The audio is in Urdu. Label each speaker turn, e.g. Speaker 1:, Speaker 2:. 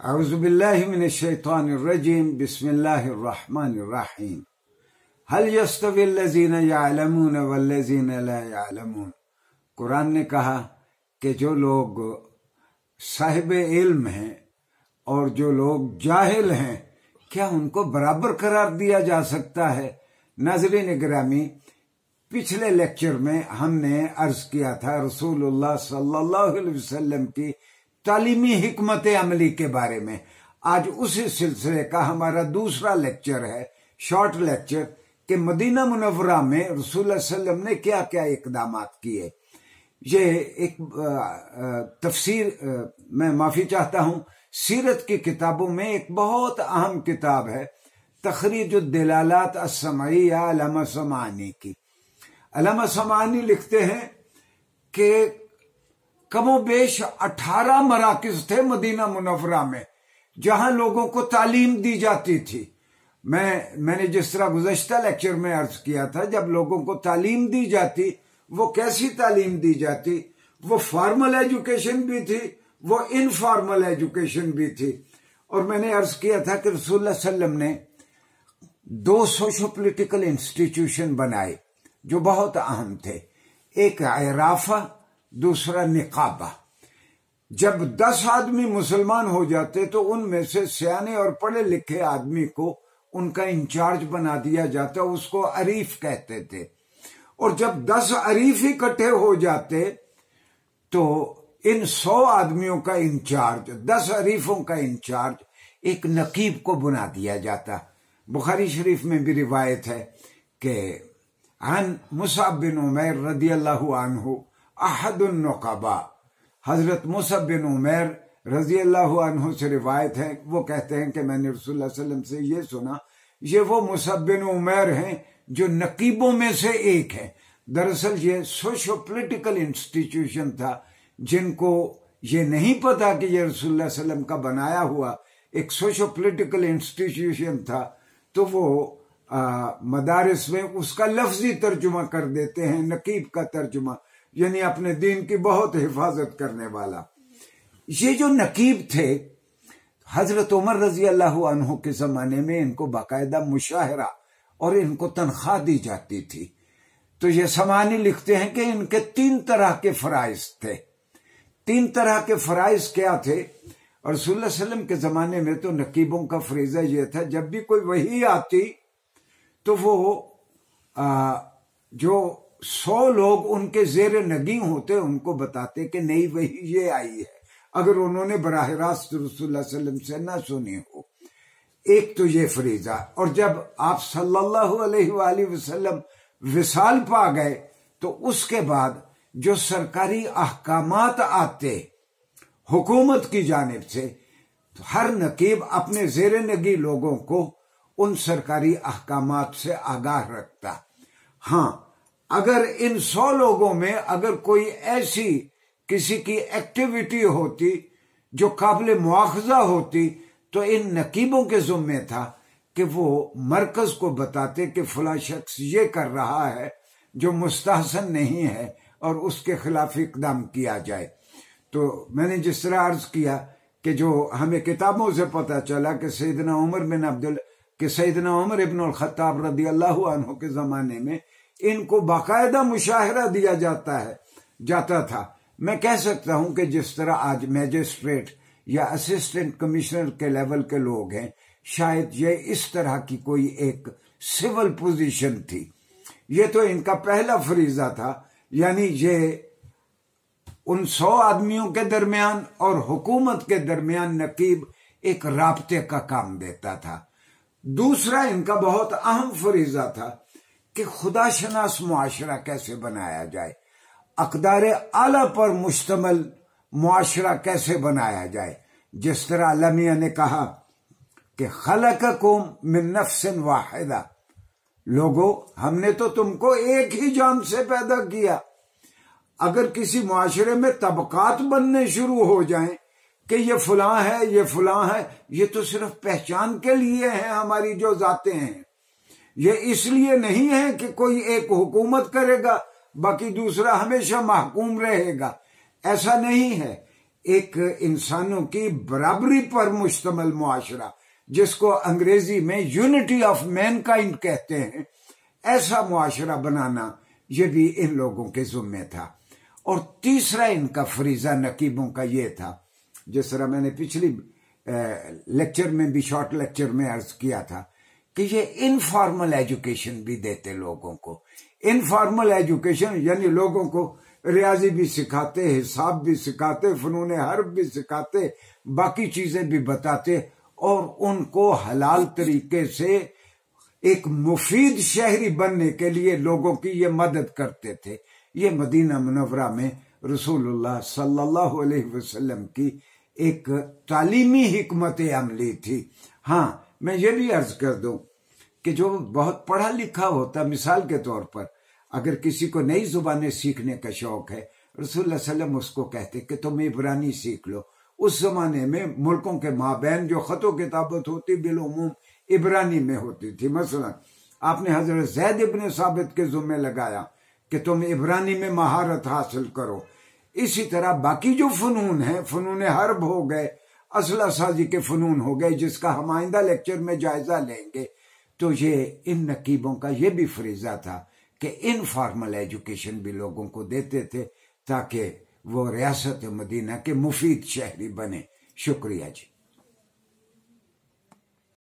Speaker 1: اعوذ باللہ من الشیطان الرجیم بسم اللہ الرحمن الرحیم هل يستوي الذین یعلمون والذین لا یعلمون۔ قرآن نے کہا کہ جو لوگ صاحب علم ہیں اور جو لوگ جاہل ہیں کیا ان کو برابر قرار دیا جا سکتا ہے؟ ناظرین گرامی، پچھلے لیکچر میں ہم نے عرض کیا تھا رسول اللہ صلی اللہ علیہ وسلم کی تعلیمی حکمت عملی کے بارے میں۔ آج اسی سلسلے کا ہمارا دوسرا لیکچر ہے، شارٹ لیکچر، کہ مدینہ منورہ میں رسول اللہ صلی اللہ علیہ وسلم نے کیا کیا اقدامات کیے۔ یہ ایک تفسیر، میں معافی چاہتا ہوں، سیرت کی کتابوں میں ایک بہت اہم کتاب ہے، تخریج الدلالات السمعیہ علامہ سمعانی کی۔ علامہ سمعانی لکھتے ہیں کہ کم و بیش 18 مراکز تھے مدینہ منورہ میں جہاں لوگوں کو تعلیم دی جاتی تھی۔ میں نے جس طرح گزشتہ لیکچر میں عرض کیا تھا، جب لوگوں کو تعلیم دی جاتی، وہ کیسی تعلیم دی جاتی؟ وہ فارمل ایجوکیشن بھی تھی، وہ انفارمل ایجوکیشن بھی تھی۔ اور میں نے عرض کیا تھا کہ رسول اللہ صلی اللہ علیہ وسلم نے 2 سوشو پولیٹیکل انسٹیٹیوشن بنائے جو بہت اہم تھے، ایک عرافہ، دوسرا نقابہ۔ جب 10 آدمی مسلمان ہو جاتے تو ان میں سے سیانے اور پڑھے لکھے آدمی کو ان کا انچارج بنا دیا جاتا، اس کو عریف کہتے تھے۔ اور جب 10 عریف اکٹھے ہو جاتے تو ان 100 آدمیوں کا انچارج، 10 عریفوں کا انچارج ایک نقیب کو بنا دیا جاتا۔ بخاری شریف میں بھی روایت ہے کہ عن مصعب بن عمیر رضی اللہ عنہ احد النقباء، حضرت مصعب بن عمیر رضی اللہ عنہ سے روایت ہے، وہ کہتے ہیں کہ میں نے رسول اللہ صلی اللہ علیہ وسلم سے یہ سنا، یہ وہ مصعب بن عمیر ہیں جو نقیبوں میں سے ایک ہیں۔ دراصل یہ سوشو پولیٹیکل انسٹیٹیوشن تھا، جن کو یہ نہیں پتا کہ یہ رسول اللہ صلی اللہ علیہ وسلم کا بنایا ہوا ایک سوشو پولیٹیکل انسٹیٹیوشن تھا، تو وہ مدارس میں اس کا لفظی ترجمہ کر دیتے ہیں، نقیب کا ترجمہ، یعنی اپنے دین کی بہت حفاظت کرنے والا۔ یہ جو نقیب تھے، حضرت عمر رضی اللہ عنہ کے زمانے میں ان کو باقاعدہ مشاہرہ اور ان کو تنخواہ دی جاتی تھی۔ تو یہ سمعانی لکھتے ہیں کہ ان کے 3 طرح کے فرائض تھے۔ 3 طرح کے فرائض کیا تھے؟ اور رسول اللہ صلی اللہ علیہ وسلم کے زمانے میں تو نقیبوں کا فریضہ یہ تھا، جب بھی کوئی وحی آتی تو وہ جو 100 لوگ ان کے زیر نگیں ہوتے ان کو بتاتے کہ نئی وحی یہ آئی ہے، اگر انہوں نے براہ راست رسول اللہ صلی اللہ علیہ وسلم سے نہ سنی ہو۔ ایک تو یہ فریضہ۔ اور جب آپ صلی اللہ علیہ وآلہ وسلم وصال پا گئے تو اس کے بعد جو سرکاری احکامات آتے حکومت کی جانب سے، تو ہر نقیب اپنے زیر نگی لوگوں کو ان سرکاری احکامات سے آگاہ رکھتا۔ ہاں، اگر ان 100 لوگوں میں اگر کوئی ایسی کسی کی ایکٹیویٹی ہوتی جو قابل مواخذہ ہوتی تو ان نقیبوں کے ذمہ تھا کہ وہ مرکز کو بتاتے کہ فلاں شخص یہ کر رہا ہے جو مستحسن نہیں ہے اور اس کے خلاف اقدام کیا جائے۔ تو میں نے جس طرح عرض کیا کہ جو ہمیں کتابوں سے پتہ چلا کہ سیدنا عمر ابن الخطاب رضی اللہ عنہ کے زمانے میں ان کو باقاعدہ مشاہرہ دیا جاتا تھا۔ میں کہہ سکتا ہوں کہ جس طرح آج میجسٹریٹ یا اسسٹنٹ کمشنر کے لیول کے لوگ ہیں، شاید یہ اس طرح کی کوئی ایک سول پوزیشن تھی۔ یہ تو ان کا پہلا فریضہ تھا، یعنی یہ ان 100 آدمیوں کے درمیان اور حکومت کے درمیان نقیب ایک رابطے کا کام دیتا تھا۔ دوسرا ان کا بہت اہم فریضہ تھا کہ خدا شناس معاشرہ کیسے بنایا جائے، اقدار اعلیٰ پر مشتمل معاشرہ کیسے بنایا جائے۔ جس طرح اللہ میاں نے کہا کہ خلقکم من نفس واحدہ، لوگو ہم نے تو تم کو ایک ہی جان سے پیدا کیا۔ اگر کسی معاشرے میں طبقات بننے شروع ہو جائیں کہ یہ فلاں ہے، یہ فلاں ہے، یہ تو صرف پہچان کے لیے ہیں ہماری جو ذاتیں ہیں، یہ اس لیے نہیں ہے کہ کوئی ایک حکومت کرے گا باقی دوسرا ہمیشہ محکوم رہے گا۔ ایسا نہیں ہے۔ ایک انسانوں کی برابری پر مشتمل معاشرہ، جس کو انگریزی میں یونٹی آف مین کائنڈ کہتے ہیں، ایسا معاشرہ بنانا یہ بھی ان لوگوں کے ذمے تھا۔ اور تیسرا ان کا فریضہ نقیبوں کا یہ تھا، جس طرح میں نے پچھلی لیکچر میں بھی، شارٹ لیکچر میں عرض کیا تھا، کہ یہ انفارمل ایجوکیشن بھی دیتے لوگوں کو۔ انفارمل ایجوکیشن یعنی لوگوں کو ریاضی بھی سکھاتے، حساب بھی سکھاتے، فنون حرب بھی سکھاتے، باقی چیزیں بھی بتاتے، اور ان کو حلال طریقے سے ایک مفید شہری بننے کے لیے لوگوں کی یہ مدد کرتے تھے۔ یہ مدینہ منورہ میں رسول اللہ صلی اللہ علیہ وسلم کی ایک تعلیمی حکمت عملی تھی۔ ہاں، میں یہ بھی عرض کر دوں کہ جو بہت پڑھا لکھا ہوتا، مثال کے طور پر اگر کسی کو نئی زبانیں سیکھنے کا شوق ہے، رسول اللہ صلی اللہ علیہ وسلم اس کو کہتے کہ تم عبرانی سیکھ لو۔ اس زمانے میں ملکوں کے مابین جو خط و کتابت ہوتی بالعموم عبرانی میں ہوتی تھی۔ مثلا آپ نے حضرت زید ابن ثابت کے ذمہ لگایا کہ تم عبرانی میں مہارت حاصل کرو۔ اسی طرح باقی جو فنون ہیں، فنون حرب ہو گئے، اسلحہ سازی کے فنون ہو گئے، جس کا ہم آئندہ لیکچر میں جائزہ لیں گے، تو یہ ان نقیبوں کا یہ بھی فریضہ تھا کہ انفارمل ایجوکیشن بھی لوگوں کو دیتے تھے تاکہ وہ ریاست مدینہ کے مفید شہری بنے۔ شکریہ جی۔